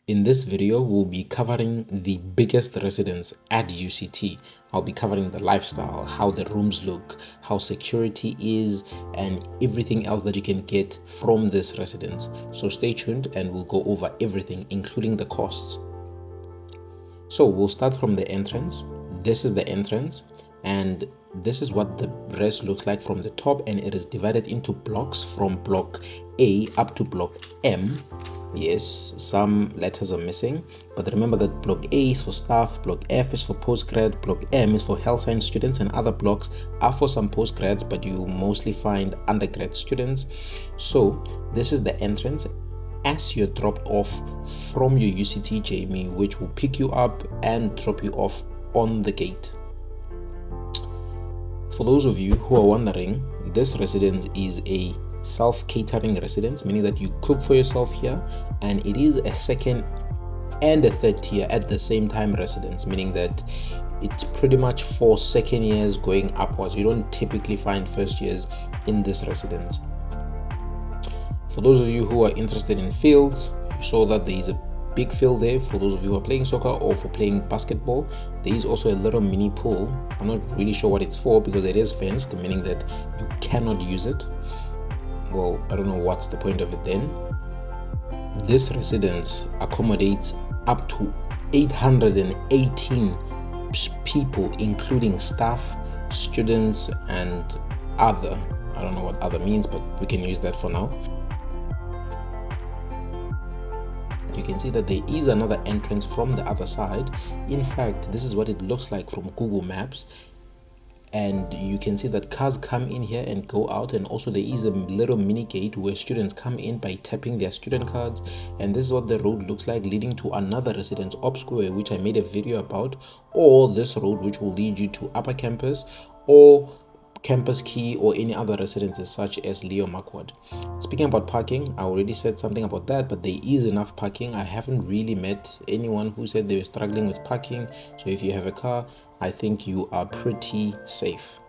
In this video, we'll be covering the biggest residence at UCT. I'll be covering the lifestyle, how the rooms look, how security is, and everything else that you can get from this residence. So stay tuned and we'll go over everything, including the costs. So we'll start from the entrance. This is the entrance, and this is what the rest looks like from the top, and it is divided into blocks from block A up to block M. Yes, some letters are missing, but remember that block A is for staff, block F is for postgrad, block M is for health science students, and other blocks are for some postgrads, but you mostly find undergrad students. So this is the entrance as you're dropped off from your UCT Jamie, which will pick you up and drop you off on the gate. For those of you who are wondering, this residence is a self-catering residence, meaning that you cook for yourself here, and it is a second and a third tier at the same time residence, meaning that it's pretty much for second years going upwards. You don't typically find first years in this residence. For those of you who are interested in fields, you saw that there is a big field there for those of you who are playing soccer or for playing basketball. There is also a little mini pool. I'm not really sure what it's for because it is fenced, meaning that you cannot use it. Well, I don't know what's the point of it then. This residence accommodates up to 818 people, including staff, students, and other. I don't know what other means, but we can use that for now. You can see that there is another entrance from the other side. In fact, this is what it looks like from Google Maps. And you can see that cars come in here and go out, and also there is a little mini gate where students come in by tapping their student cards. And this is what the road looks like leading to another residence, Op Square, which I made a video about, or this road which will lead you to Upper Campus or Campus Key or any other residences such as Leo Marquardt. Speaking about parking, I already said something about that, but there is enough parking. I haven't really met anyone who said they were struggling with parking. So if you have a car, I think you are pretty safe.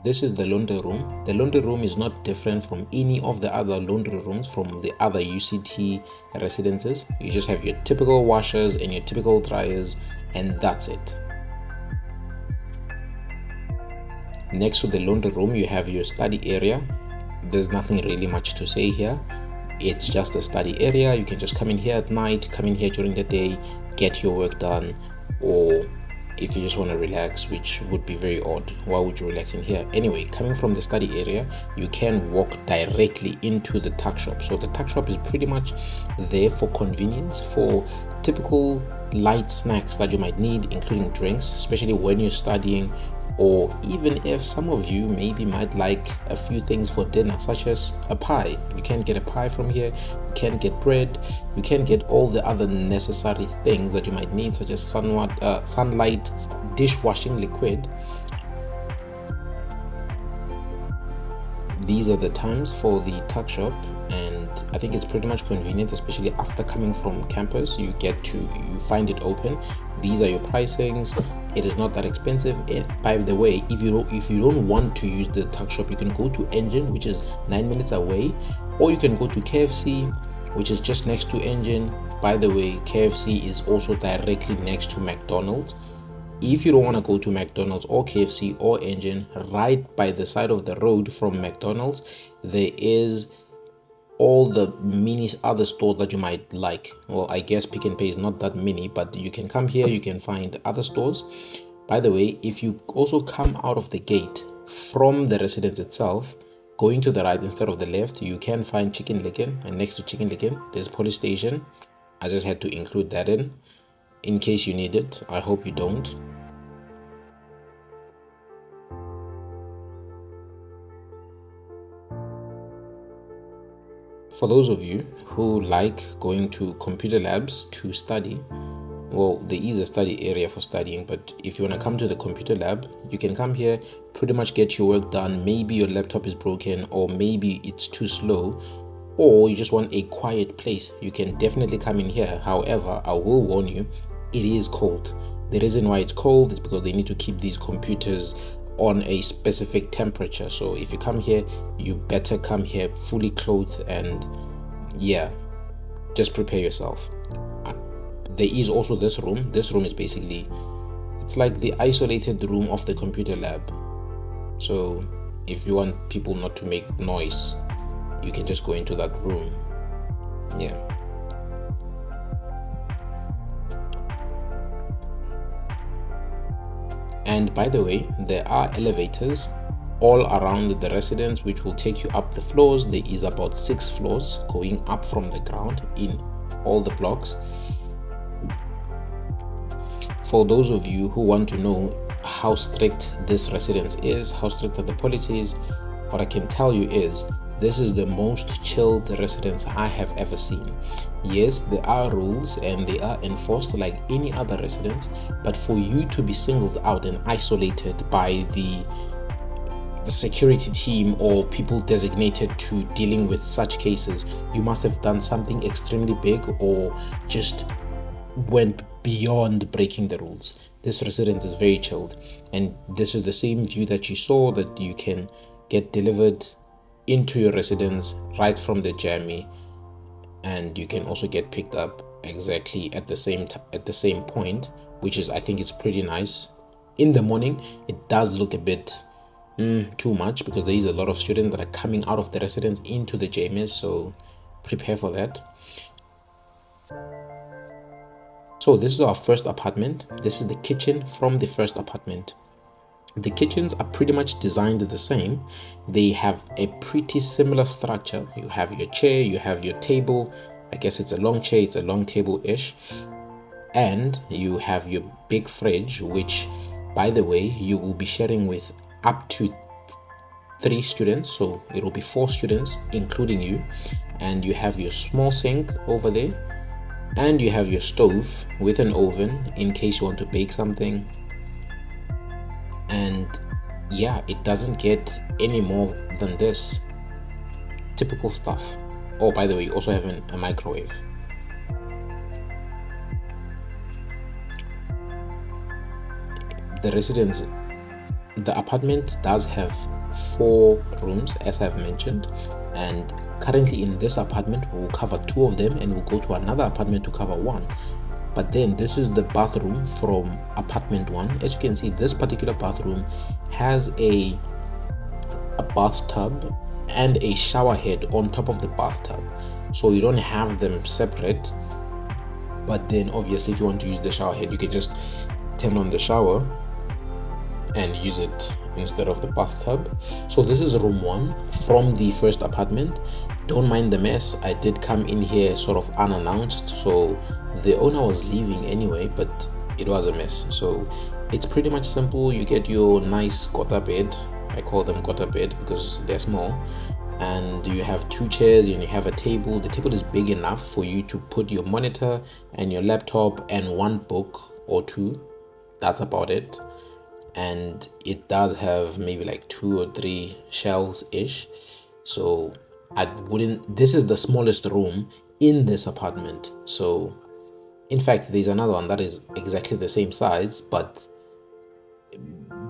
This is the laundry room. The laundry room is not different from any of the other laundry rooms from the other UCT residences. You just have your typical washers and your typical dryers, and that's it. Next to the laundry room, you have your study area. There's nothing really much to say here. It's just a study area. You can just come in here at night, come in here during the day, get your work done, or if you just want to relax, which would be very odd. Why would you relax in here? Anyway, coming from the study area, you can walk directly into the tuck shop. So the tuck shop is pretty much there for convenience, for typical light snacks that you might need, including drinks, especially when you're studying, or even if some of you maybe might like a few things for dinner, such as a pie. You can get a pie from here, you can get bread, you can get all the other necessary things that you might need, such as sunlight, dishwashing liquid. These are the times for the tuck shop, and I think it's pretty much convenient, especially after coming from campus. You find it open. These are your pricings. It is not that expensive. By the way, if you don't want to use the tuck shop, you can go to Engine, which is 9 minutes away, or you can go to KFC, which is just next to Engine. By the way, KFC is also directly next to McDonald's. If you don't want to go to McDonald's or KFC or Engine, right by the side of the road from McDonald's, there is all the mini other stores that you might like. Well, I guess Pick and Pay is not that mini, but you can come here, you can find other stores. By the way, if you also come out of the gate from the residence itself, going to the right instead of the left, you can find Chicken Licken, and next to Chicken Licken there's police station. I just had to include that in case you need it. I hope you don't. For those of you who like going to computer labs to study, well, there is a study area for studying, but if you want to come to the computer lab, you can come here, pretty much get your work done. Maybe your laptop is broken, or maybe it's too slow, or you just want a quiet place. You can definitely come in here. However, I will warn you, it is cold. The reason why it's cold is because they need to keep these computers on a specific temperature. So if you come here, you better come here fully clothed, and yeah, just prepare yourself. There is also this room. This room is basically, it's like the isolated room of the computer lab. So if you want people not to make noise, you can just go into that room. Yeah. And by the way, there are elevators all around the residence which will take you up the floors. There is about 6 floors going up from the ground in all the blocks. For those of you who want to know how strict this residence is, how strict are the policies, what I can tell you is this is the most chilled residence I have ever seen. Yes, there are rules and they are enforced like any other residence, but for you to be singled out and isolated by the security team or people designated to dealing with such cases, you must have done something extremely big or just went beyond breaking the rules. This residence is very chilled, and this is the same view that you saw, that you can get delivered into your residence right from the jammy, and you can also get picked up exactly at the same point, which is, I think it's pretty nice. In the morning it does look a bit too much because there is a lot of students that are coming out of the residence into the JMS, so prepare for that. So this is our first apartment. This is the kitchen from the first apartment. The kitchens are pretty much designed the same. They have a pretty similar structure. You have your chair, you have your table. I guess it's a long chair, it's a long table-ish. And you have your big fridge, which, by the way, you will be sharing with up to 3 students. So it will be 4 students, including you. And you have your small sink over there. And you have your stove with an oven in case you want to bake something. And yeah, it doesn't get any more than this. Typical stuff. Oh, by the way, you also have a microwave. The apartment does have 4 rooms, as I've mentioned, and currently in this apartment we'll cover 2 of them, and we'll go to another apartment to cover 1. But then this is the bathroom from apartment 1. As you can see, this particular bathroom has a bathtub and a shower head on top of the bathtub, so you don't have them separate. But then obviously if you want to use the shower head, you can just turn on the shower and use it instead of the bathtub. So this is room 1 from the first apartment. Don't mind the mess. I did come in here sort of unannounced, so the owner was leaving anyway, but it was a mess. So it's pretty much simple. You get your nice gota bed. I call them gota bed because they're small, and you have 2 chairs and you have a table. The table is big enough for you to put your monitor and your laptop and 1 book or 2. That's about it. And it does have maybe like 2 or 3 shelves ish. So this is the smallest room in this apartment. So in fact, there's another one that is exactly the same size, but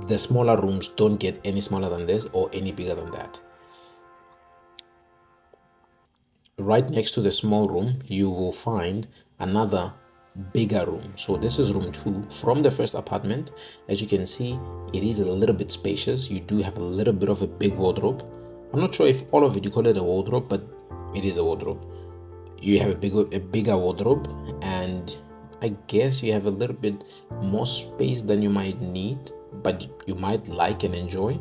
the smaller rooms don't get any smaller than this or any bigger than that. Right next to the small room, you will find another bigger room. So this is room 2 from the first apartment. As you can see, it is a little bit spacious. You do have a little bit of a big wardrobe. I'm not sure if all of it you call it a wardrobe, but it is a wardrobe. You have a bigger wardrobe, and I guess you have a little bit more space than you might need, but you might like and enjoy.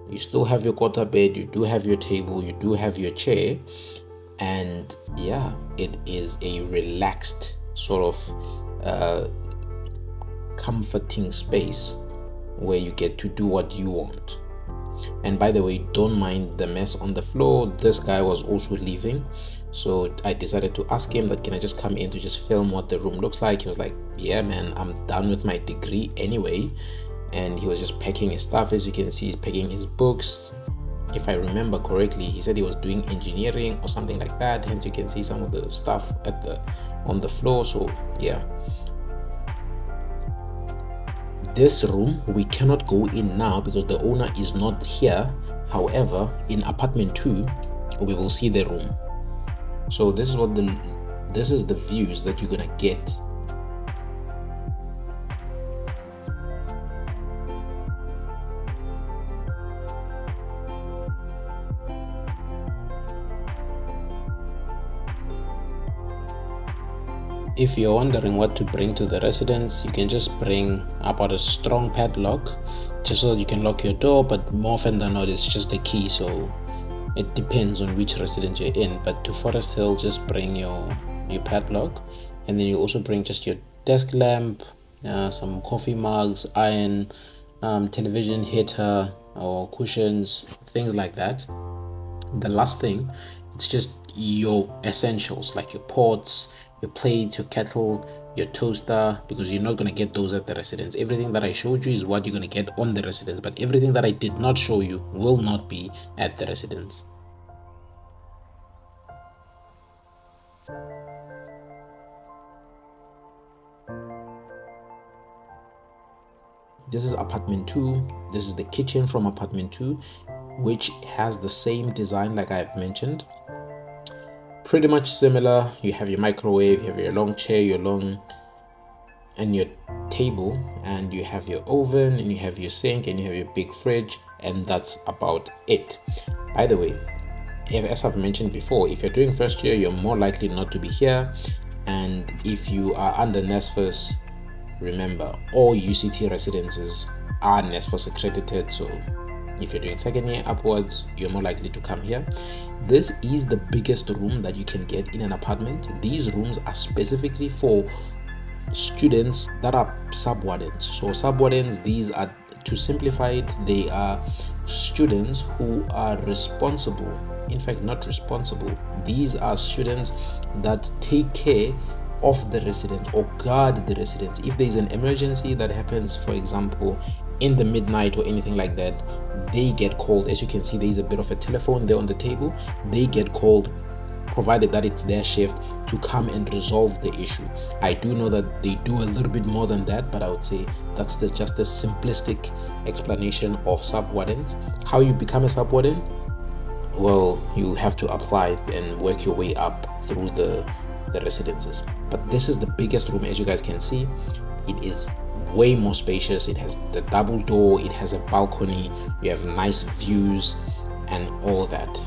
You still have your quarter bed, you do have your table, you do have your chair, and yeah, it is a relaxed sort of comforting space where you get to do what you want. And by the way, don't mind the mess on the floor. This guy was also leaving, so I decided to ask him that, can I just come in to just film what the room looks like? He was like, yeah man, I'm done with my degree anyway. And he was just packing his stuff. As you can see, he's packing his books. If I remember correctly, he said he was doing engineering or something like that, hence you can see some of the stuff on the floor. So yeah, This room we cannot go in now because the owner is not here. However, in apartment 2 we will see the room. So this is the views that you're gonna get. If you're wondering what to bring to the residence, you can just bring about a strong padlock just so that you can lock your door, but more often than not it's just the key, so it depends on which residence you're in. But to Forest Hill, just bring your padlock, and then you also bring just your desk lamp, some coffee mugs, iron, television, heater or cushions, things like that. The last thing, it's just your essentials like your pots, your plates, your kettle, your toaster, because you're not going to get those at the residence. Everything that I showed you is what you're going to get on the residence, but everything that I did not show you will not be at the residence. This is apartment 2. This is the kitchen from apartment 2, which has the same design like I've mentioned. Pretty much similar. You have your microwave, you have your long chair, and your table, and you have your oven, and you have your sink, and you have your big fridge, and that's about it. By the way, as I've mentioned before, if you're doing first year, you're more likely not to be here, and if you are under NSFAS, remember all UCT residences are NSFAS accredited, so if you're doing second year upwards, you're more likely to come here. This is the biggest room that you can get in an apartment. These rooms are specifically for students that are sub-wardens. So sub-wardens, these are, to simplify it, they are students who are responsible, in fact not responsible, these are students that take care of the residents or guard the residents. If there's an emergency that happens, for example in the midnight or anything like that, they get called. As you can see, there's a bit of a telephone there on the table. They get called, provided that it's their shift, to come and resolve the issue. I do know that they do a little bit more than that, but I would say that's just a simplistic explanation of sub-wardens. How you become a sub-warden? Well, you have to apply and work your way up through the residences. But this is the biggest room, as you guys can see. It is way more spacious. It has the double door, it has a balcony, you have nice views and all that.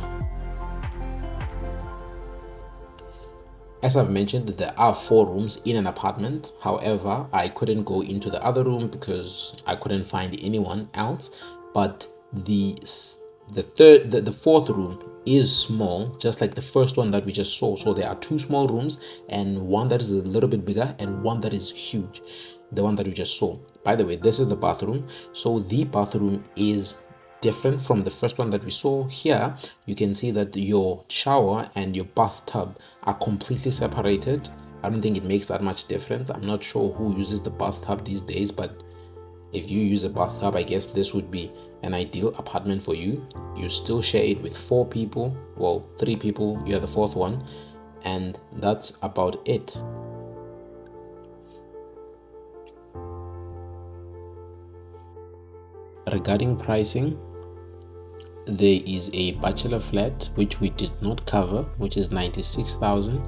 As I've mentioned, there are 4 rooms in an apartment. However, I couldn't go into the other room because I couldn't find anyone else. But the 4th room is small, just like the first one that we just saw. So there are 2 small rooms, and one that is a little bit bigger and one that is huge, the one that we just saw. By the way, this is the bathroom. So the bathroom is different from the first one that we saw. Here you can see that your shower and your bathtub are completely separated. I don't think it makes that much difference. I'm not sure who uses the bathtub these days, but if you use a bathtub, I guess this would be an ideal apartment for you. You still share it with 4 people, well 3 people, you're the 4th one, and that's about it. Regarding pricing, there is a bachelor flat which we did not cover, which is 96,000,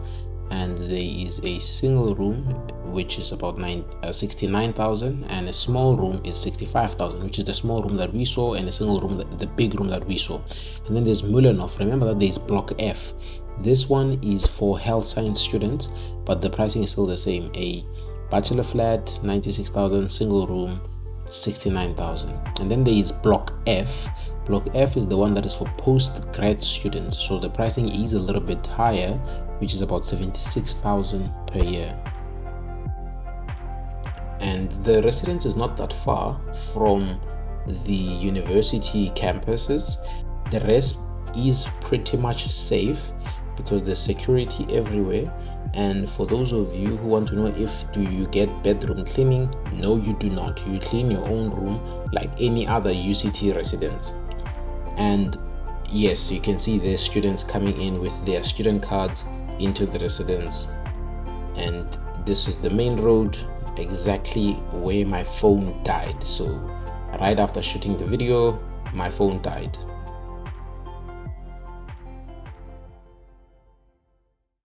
and there is a single room which is about 69,000, and a small room is 65,000, which is the small room that we saw, and a single room, the big room that we saw. And then there's Mulanov. Remember that there's block F. This one is for health science students, but the pricing is still the same. A bachelor flat 96,000, single room 69,000. And then there is block F. Block F is the one that is for post-grad students, so the pricing is a little bit higher, which is about 76,000 per year. And the residence is not that far from the university campuses. The rest is pretty much safe because there's security everywhere. And for those of you who want to know if do you get bedroom cleaning, no, you do not. You clean your own room like any other UCT residence. And yes, you can see there's students coming in with their student cards into the residence. And this is the main road, exactly where my phone died. So right after shooting the video, my phone died.